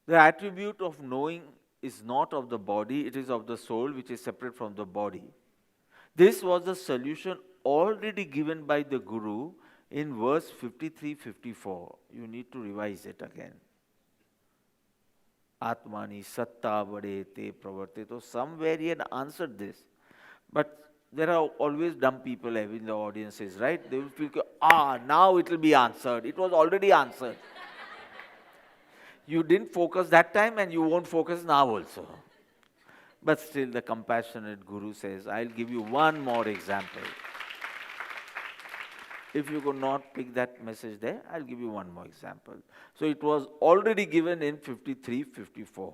The attribute of knowing is not of the body, it is of the soul, which is separate from the body. This was the solution already given by the Guru in verse 53-54. You need to revise it again. Atmani satta vade te pravarte. So somewhere he had answered this. But there are always dumb people in the audiences, right? They will feel, now it will be answered. It was already answered. You didn't focus that time and you won't focus now also. But still, the compassionate Guru says, I'll give you one more example. If you could not pick that message there, I'll give you one more example. So it was already given in 53-54.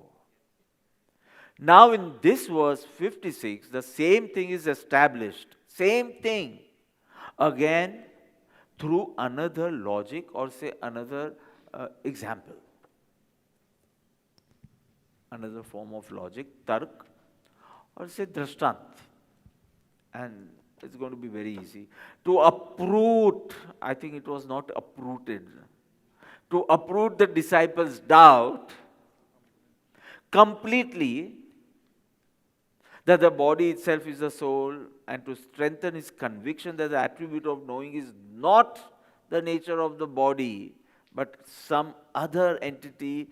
Now in this verse 56, the same thing is established. Same thing. Again, through another logic or say another example. Another form of logic, tark, or say drashtant. And it's going to be very easy. To uproot, I think it was not uprooted. To uproot the disciples' doubt completely that the body itself is the soul, and to strengthen his conviction that the attribute of knowing is not the nature of the body, but some other entity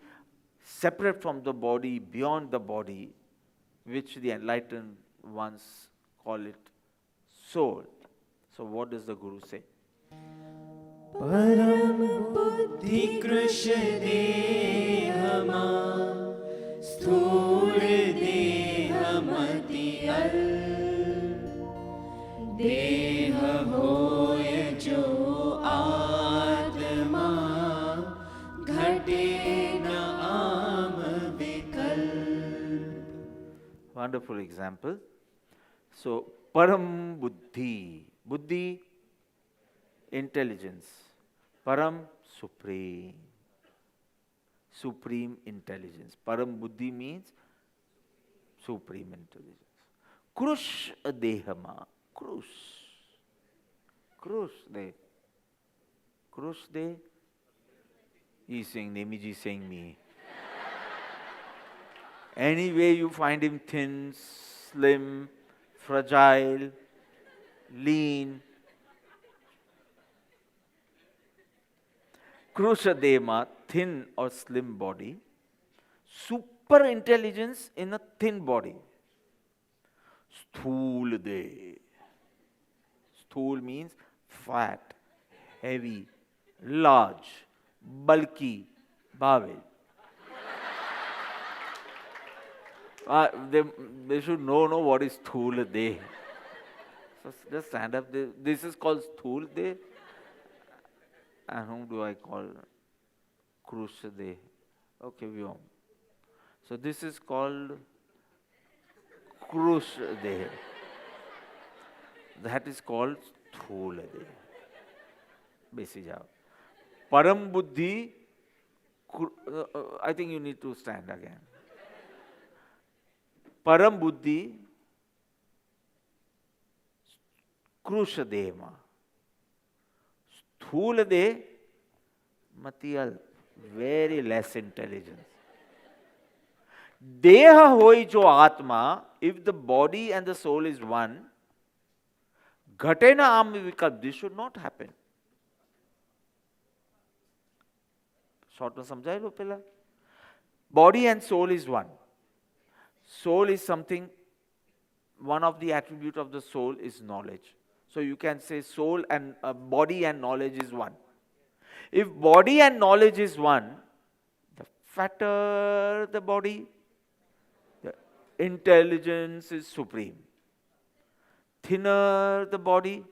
separate from the body, beyond the body, which the enlightened ones call it soul. So what does the Guru say? परम बुद्धि कृश देहमा स्थूल देहमति देह होय जो आत्मा घटे न आम विकल. Wonderful example. So, Param Buddhi. Buddhi, intelligence. Param, supreme. Supreme intelligence. Param Buddhi means supreme intelligence. Krush Dehama. Krush. Krush De. Krush De. He's saying, Nemiji is saying me. Anyway, you find him thin, slim, fragile, lean. Krushadema, thin or slim body. Super intelligence in a thin body. Sthulde. Sthul means fat, heavy, large, bulky, bhavil. They should know what is sthul de. So just stand up. This is called sthul de. And whom do I call krush de? Okay, Vyom. So this is called krush de. That is called sthul de. Basic job. Param buddhi. I think you need to stand again. Param buddhi, krusha dema. Sthula de, matiyal, very less intelligence. Deha hoi jo atma, if the body and the soul is one, ghatena am vikalp, this should not happen. Short में समझाए लो पहला. Body and soul is one. Soul is something, one of the attributes of the soul is knowledge. So you can say soul and body and knowledge is one. If body and knowledge is one, the fatter the body, the intelligence is supreme. Thinner the body,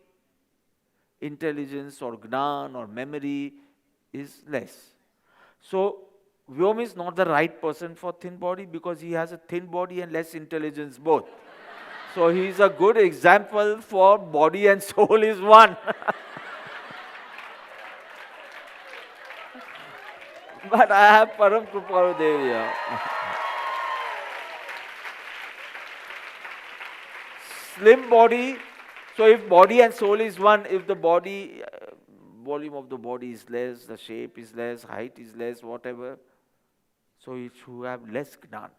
intelligence or gnan or memory is less. So Vyom is not the right person for thin body because he has a thin body and less intelligence both. So he is a good example for body and soul is one. But I have Param Kripalu Dev here. Slim body. So if body and soul is one, if the body, volume of the body is less, the shape is less, height is less, whatever. So it should have less Gnan.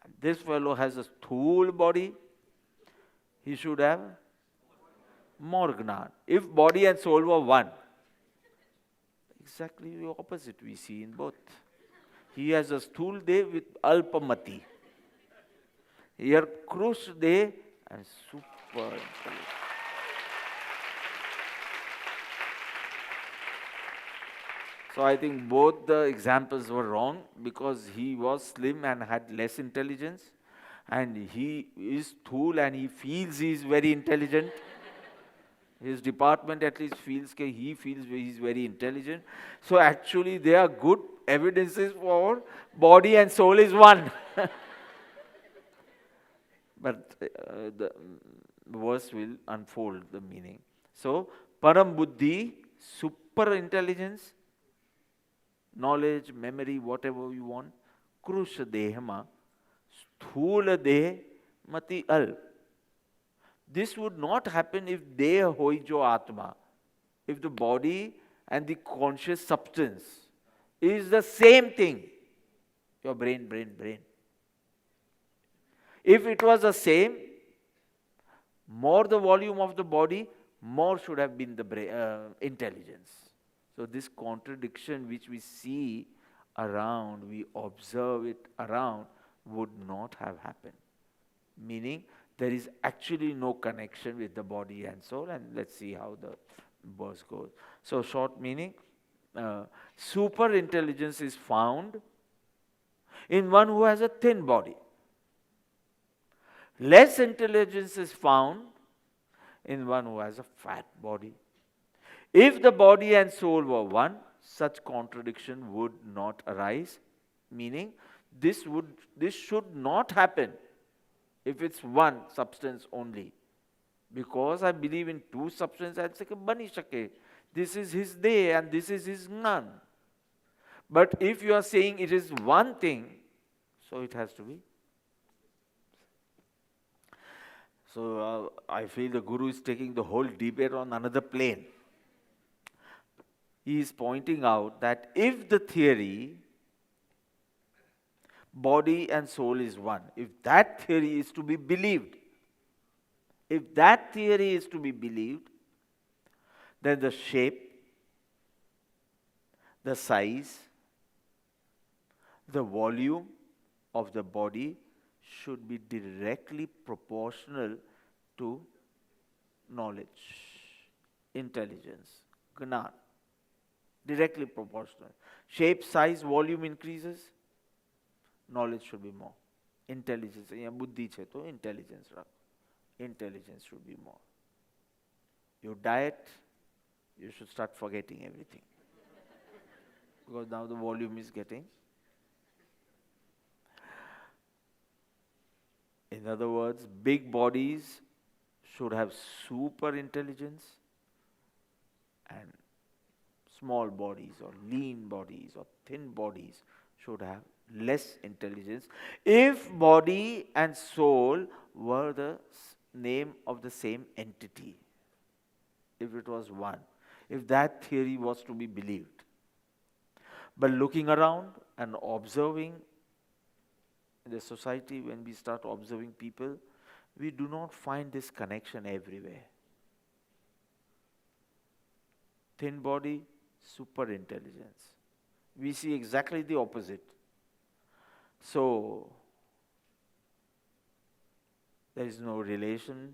And this fellow has a sthul body, he should have more Gnan. If body and soul were one, exactly the opposite we see in both. He has a sthul day with alpamati. Here krush day and super intelligent. So I think both the examples were wrong because he was slim and had less intelligence, and he is tall and he feels he is very intelligent. His department at least feels that he feels he is very intelligent. So actually they are good evidences for body and soul is one. But the verse will unfold the meaning. So Param Buddhi, super intelligence, knowledge, memory, whatever you want. Krusha Dehama, Sthula Deh Mati Al. This would not happen if Deh hoi jo Atma, if the body and the conscious substance is the same thing. Your brain. If it was the same, more the volume of the body, more should have been the intelligence. So this contradiction which we see around, we observe it around, would not have happened. Meaning, there is actually no connection with the body and soul, and let's see how the verse goes. So short meaning, super intelligence is found in one who has a thin body. Less intelligence is found in one who has a fat body. If the body and soul were one, such contradiction would not arise, meaning this should not happen if it's one substance only. Because I believe in two substances, I'll say, bani shake. This is his day and this is his none. But if you are saying it is one thing, so it has to be. So I feel the Guru is taking the whole debate on another plane. He is pointing out that if the theory, body and soul is one, if that theory is to be believed, then the shape, the size, the volume of the body should be directly proportional to knowledge, intelligence, Gnan. Directly proportional. Shape, size, volume increases, knowledge should be more. Intelligence, buddhi che to intelligence rakho. Intelligence should be more. You diet, you should start forgetting everything. Because now the volume is getting. In other words, big bodies should have super intelligence, and small bodies or lean bodies or thin bodies should have less intelligence. If body and soul were the name of the same entity, if it was one, if that theory was to be believed. But looking around and observing in the society, when we start observing people, we do not find this connection everywhere. Thin body, super intelligence. We see exactly the opposite. So, there is no relation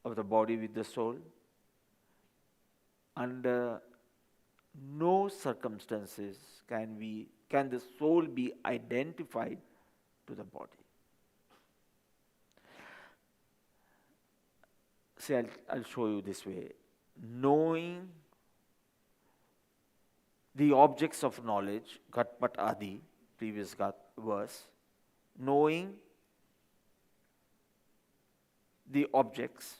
of the body with the soul. Under no circumstances can the soul be identified to the body. See, I'll show you this way. Knowing the objects of knowledge, Ghat-Pat Adi, previous verse, knowing the objects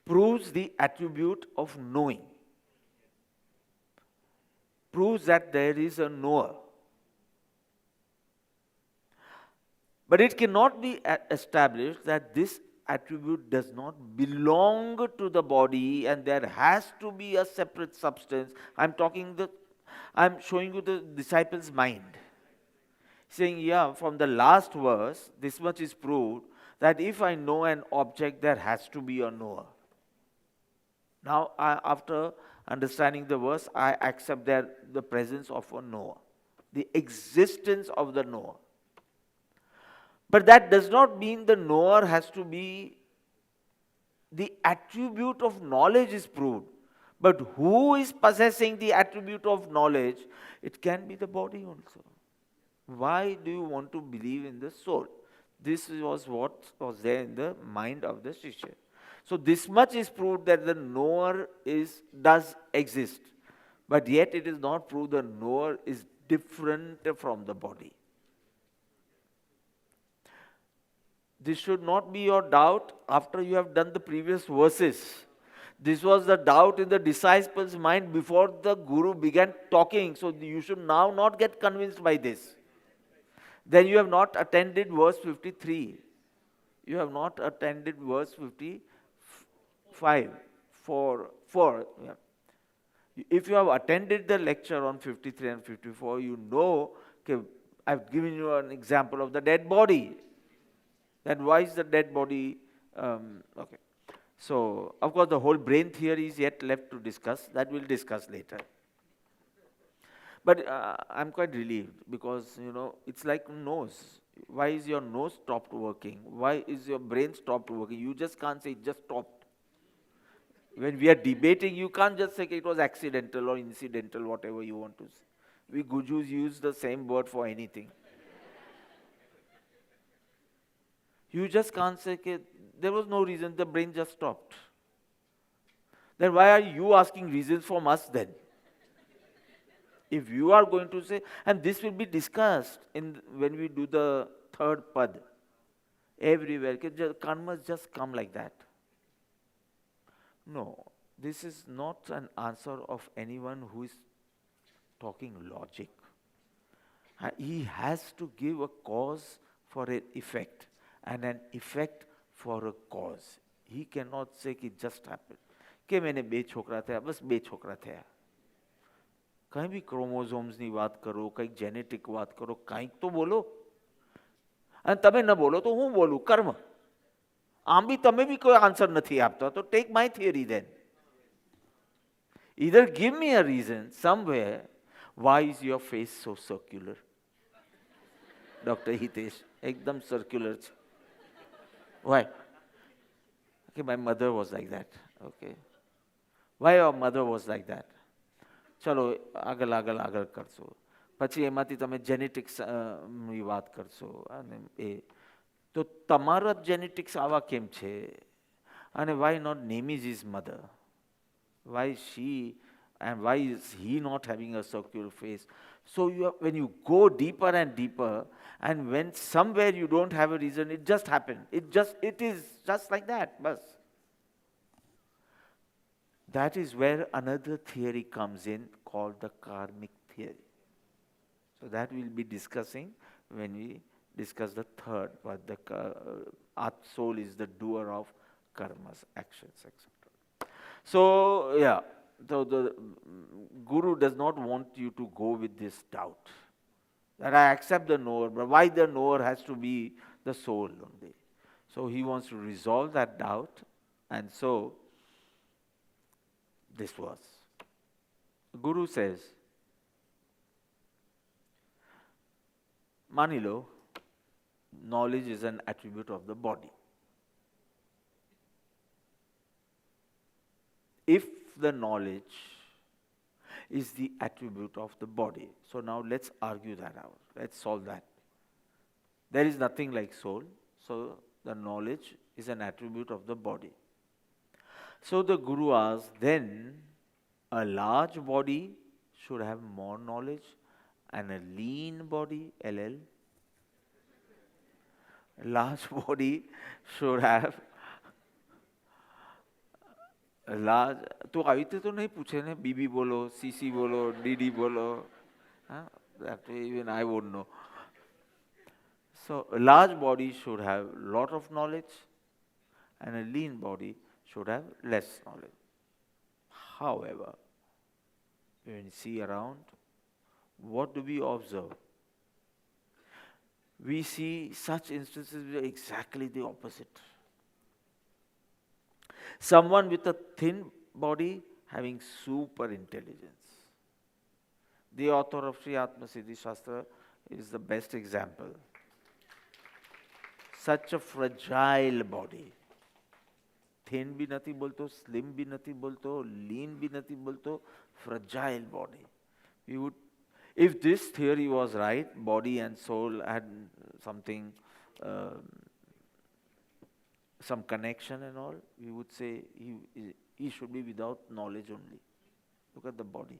proves the attribute of knowing, proves that there is a knower. But it cannot be established that this attribute does not belong to the body and there has to be a separate substance. I'm showing you the disciple's mind. Saying, yeah, from the last verse, this much is proved that if I know an object, there has to be a knower. Now, after understanding the verse, I accept the presence of a knower, the existence of the knower. But that does not mean the knower has to be the attribute of knowledge is proved. But who is possessing the attribute of knowledge? It can be the body also. Why do you want to believe in the soul? This was what was there in the mind of the Shishya. So this much is proved that the knower does exist. But yet it is not proved the knower is different from the body. This should not be your doubt after you have done the previous verses. This was the doubt in the disciples' mind before the Guru began talking. So you should now not get convinced by this. Then you have not attended verse 53. You have not attended verse 55. 4. Yeah. If you have attended the lecture on 53 and 54, you know, okay, I've given you an example of the dead body. Then why is the dead body? Okay. So, of course, the whole brain theory is yet left to discuss. That we'll discuss later. But I'm quite relieved because, it's like nose. Why is your nose stopped working? Why is your brain stopped working? You just can't say it just stopped. When we are debating, you can't just say it was accidental or incidental, whatever you want to say. We Gujus use the same word for anything. You just can't say there was no reason, the brain just stopped. Then why are you asking reasons from us then? If you are going to say, and this will be discussed when we do the third pad, everywhere, karmas just come like that. No, this is not an answer of anyone who is talking logic. He has to give a cause for an effect and an effect for a cause. He cannot say it just happened. કે મેને બે છોકરા થયા, બસ બે છોકરા થયા. કંઈ બી ક્રોમોઝોમ્સની વાત કરો, કંઈક જેનેટિક વાત કરો, કંઈક તો બોલો. અને તમે ન બોલો તો હું બોલું, કર્મ. આમ બી તમે બી કોઈ આન્સર નથી આપતા, તો take my theory then. Either give me a reason somewhere, why is your face so circular? Dr. Hitesh, ekdam circular છે. Why? Okay, my mother was like that. Okay. Why your mother was like that? ચલો આગળ કરશો. પછી એમાંથી તમે જેનેટિક્સની વાત કરશો અને તો તમારા જેનેટિક્સ આવા કેમ છે? અને why not name is his mother? Why is she and why is he not having a circular face? So when you go deeper and deeper, and when somewhere you don't have a reason, it just happened. It is just like that. Bas. That is where another theory comes in called the karmic theory. So that we'll be discussing when we discuss the third part. Our soul is the doer of karmas, actions, etc. So, yeah, so the Guru does not want you to go with this doubt. That I accept the knower, but why the knower has to be the soul only? So he wants to resolve that doubt, and so this was. Guru says, Manilo, knowledge is an attribute of the body. If the knowledge is the attribute of the body, so now let's argue that out. Let's solve that. There is nothing like soul, so the knowledge is an attribute of the body. So the Guru asks, then a large body should have more knowledge and a lean body, LL, a large body should have a large, તો આવી રીતે તો નહીં પૂછે ને, BB બોલો, CC બોલો, DD બોલો, that even I wouldn't know. So a large body should have a lot of knowledge and a lean body should have less knowledge. However, when you see around, what do we observe? We see such instances where exactly the opposite. Someone with a thin body having super intelligence. The author of Sri Atma Siddhi Shastra is the best example. Such a fragile body. Thin bhi nathi bolto, slim bhi nathi bolto, lean bhi nathi bolto, fragile body. We would, if this theory was right, body and soul had something, some connection and all, we would say he should be without knowledge only. Look at the body.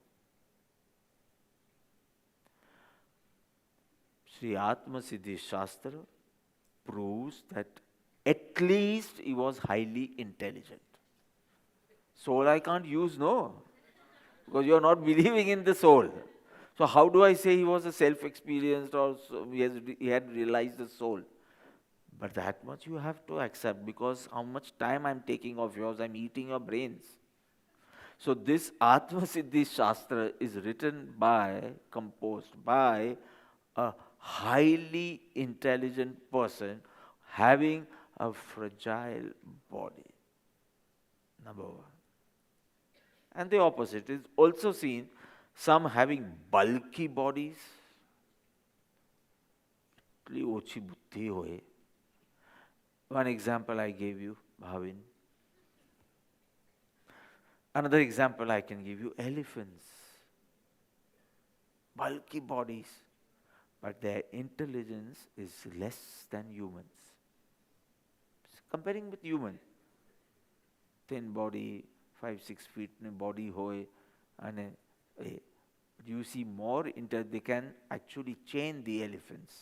Sri Atma Siddhi Shastra proves that at least he was highly intelligent. Soul I can't use, no, because you are not believing in the soul. So how do I say he was a self-experienced or he had realized the soul? But that much you have to accept, because how much time I'm taking of yours, I'm eating your brains. So this Atma Siddhi Shastra is written by, composed by a highly intelligent person having a fragile body. Number one. And the opposite is also seen, some having bulky bodies. Ochi buddhi hoye. One example I gave you, Bhavin. Another example I can give you, elephants. Bulky bodies, but their intelligence is less than humans. Comparing with human, thin body, 5-6 feet body hoy, and you see more they can actually chain the elephants.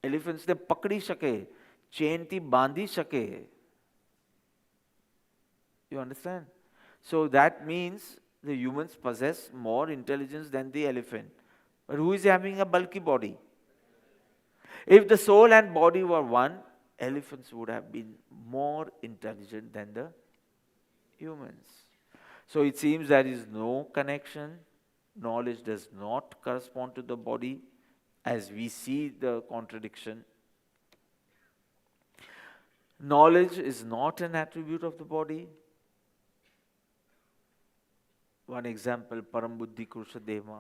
Elephants ne pakdi shake, chain thi bandi shake. You understand? So that means the humans possess more intelligence than the elephant. But who is having a bulky body? If the soul and body were one, elephants would have been more intelligent than the humans. So it seems there is no connection. Knowledge does not correspond to the body, as we see the contradiction. Knowledge is not an attribute of the body. One example, Parambuddhi Krushadeva,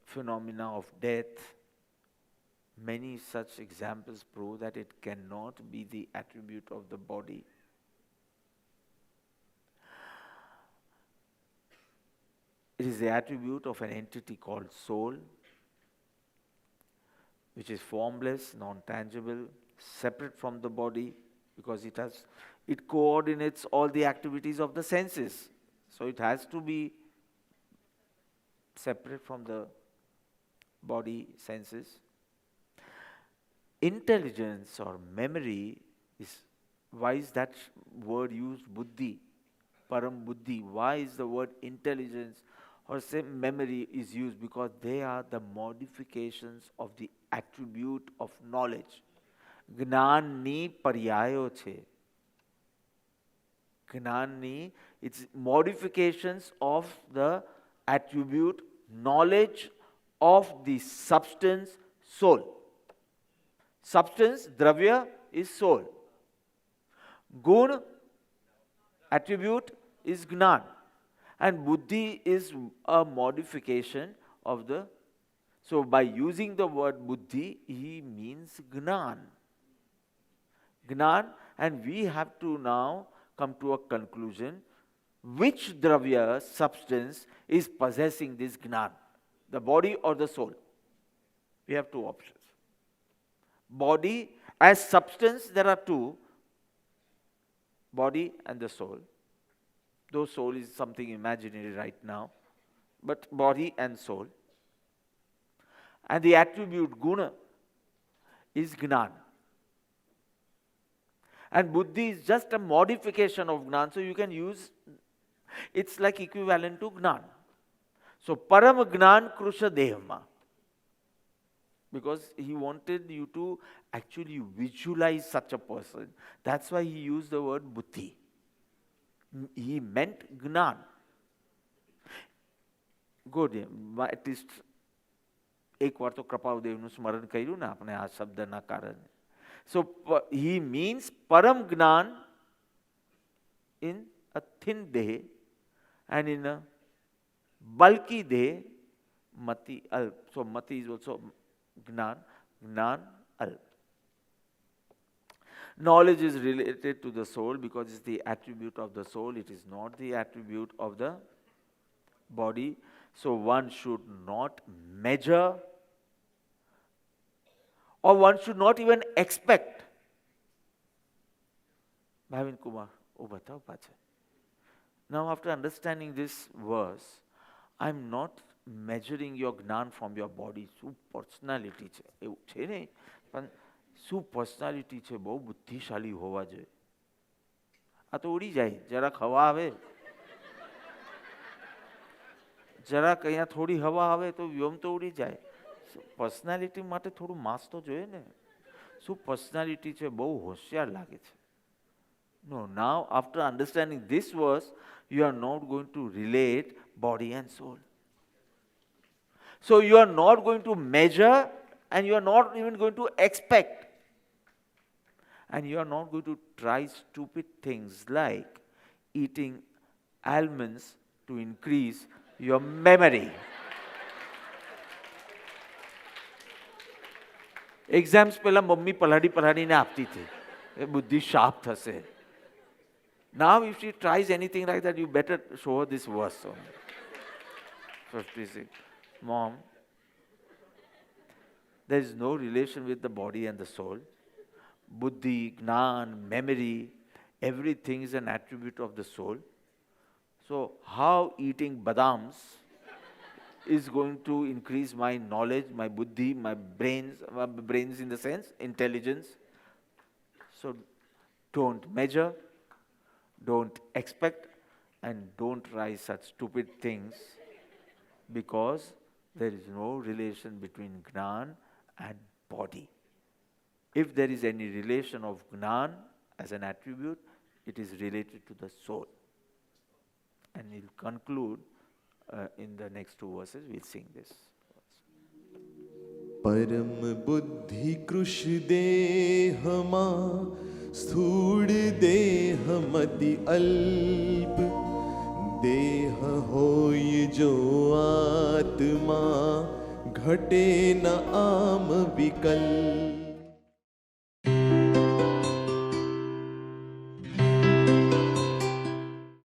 phenomena of death. Many such examples prove that it cannot be the attribute of the body. It is the attribute of an entity called soul, which is formless, non-tangible, separate from the body, because it coordinates all the activities of the senses. So it has to be separate from the body senses. Intelligence or memory why is that word used, buddhi, param buddhi? Why is the word intelligence or say memory is used? Because they are the modifications of the attribute of knowledge. Gnanni paryayo chhe. Gnanni, it's modifications of the attribute, knowledge of the substance, soul. Substance, dravya, is soul. Gun, attribute, is gnan. And buddhi is a modification of the... So by using the word buddhi, he means gnan. Gnan, and we have to now come to a conclusion. Which dravya, substance, is possessing this gnan? The body or the soul? We have two options. Body, as substance, there are two. Body and the soul. Though soul is something imaginary right now. But body and soul. And the attribute guna is gnan. And buddhi is just a modification of gnan. So you can use, it's like equivalent to gnan. So param gnan krusha dehma. because he wanted you to actually visualize such a person. That's why he used the word buddhi. He meant gnan. Good. At least એક વાર તો કૃપાદેવનું સ્મરણ કર્યું ને આપણે આ શબ્દના કારણે. So he means param gnan in a thin dehe and in a bulky dehe mati alp. So mati is also gnan, gnan alp. Knowledge is related to the soul because it's the attribute of the soul. It is not the attribute of the body. So one should not measure, or one should not even expect. Bhavin Kumar, batao pacha. Now after understanding this verse, I'm not measuring your gnan from your body. શું personality છે એવું છે ને, પણ શું personality છે, બહુ બુદ્ધિશાળી હોવા જોઈએ. આ તો ઉડી જાય, જરાક હવા આવે, જરાક અહીંયા થોડી હવા આવે તો વ્યોમ તો ઉડી જાય. પર્સનાલિટી માટે થોડું માસ તો જોઈએ ને. શું પર્સનાલિટી છે, બહુ હોશિયાર લાગે છે. No, now after understanding this verse, you are not going to relate body and soul. So you are not going to measure, and you are not even going to expect. And you are not going to try stupid things like eating almonds to increase your memory. Exams પહેલા mummy પલાડીને આપતી હતી, એ બુદ્ધિ sharp થશે. Now if she tries anything like that, you better show her this verse only. 56. Mom, there is no relation with the body and the soul. Buddhi, gnan, memory, everything is an attribute of the soul. So how eating badams is going to increase my knowledge, my buddhi, my brains in the sense, intelligence. So don't measure, don't expect, and don't try such stupid things, because there is no relation between gnan and body. If there is any relation of gnan as an attribute, it is related to the soul. And we'll conclude in the next two verses. We'll sing this. परम बुद्धि कृश देहमा स्थूल देह मति अल्प देह होय जो आत्मा घटे न आम विकल्प